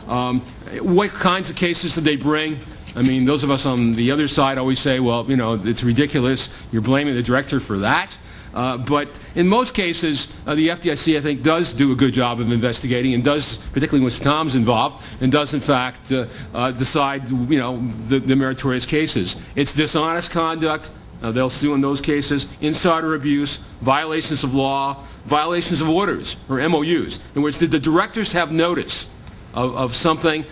What kinds of cases did they bring? I mean, those of us on the other side always say, well, you know, it's ridiculous. You're blaming the director for that. But in most cases, the FDIC, I think, does do a good job of investigating and does, particularly when Tom's involved, and does, in fact, decide, you know, the meritorious cases. It's dishonest conduct. They'll sue in those cases. Insider abuse, violations of law, violations of orders, or MOUs. In which did the directors have notice of something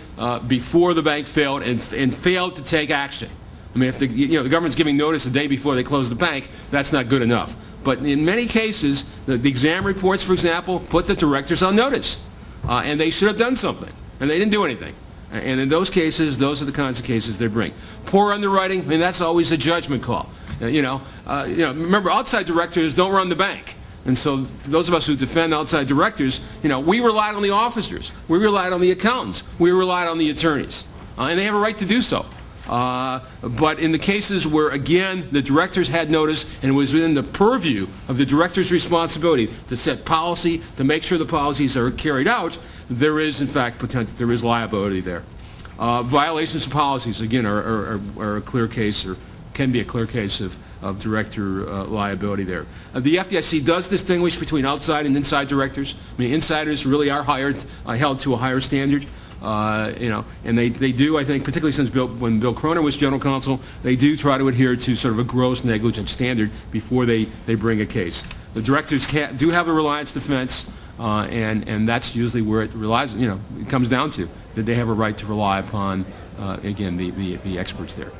before the bank failed and failed to take action? I mean, if the government's giving notice the day before they close the bank, that's not good enough. But in many cases, the exam reports, for example, put the directors on notice. And they should have done something. And they didn't do anything. And in those cases, those are the kinds of cases they bring. Poor underwriting, I mean, that's always a judgment call. Remember, outside directors don't run the bank. And so those of us who defend outside directors, you know, we relied on the officers. We relied on the accountants. We relied on the attorneys. And they have a right to do so. But in the cases where, again, the directors had notice and it was within the purview of the director's responsibility to set policy, to make sure the policies are carried out, there is, in fact, there is liability there. Violations of policies, again, are a clear case, or can be a clear case of director liability there. The FDIC does distinguish between outside and inside directors. I mean, insiders really are held to a higher standard. And they do, I think, particularly since when Bill Croner was general counsel, they do try to adhere to sort of a gross negligence standard before they bring a case. The directors do have a reliance defense, and that's usually where it relies. You know, it comes down to that they have a right to rely upon, again, the experts there.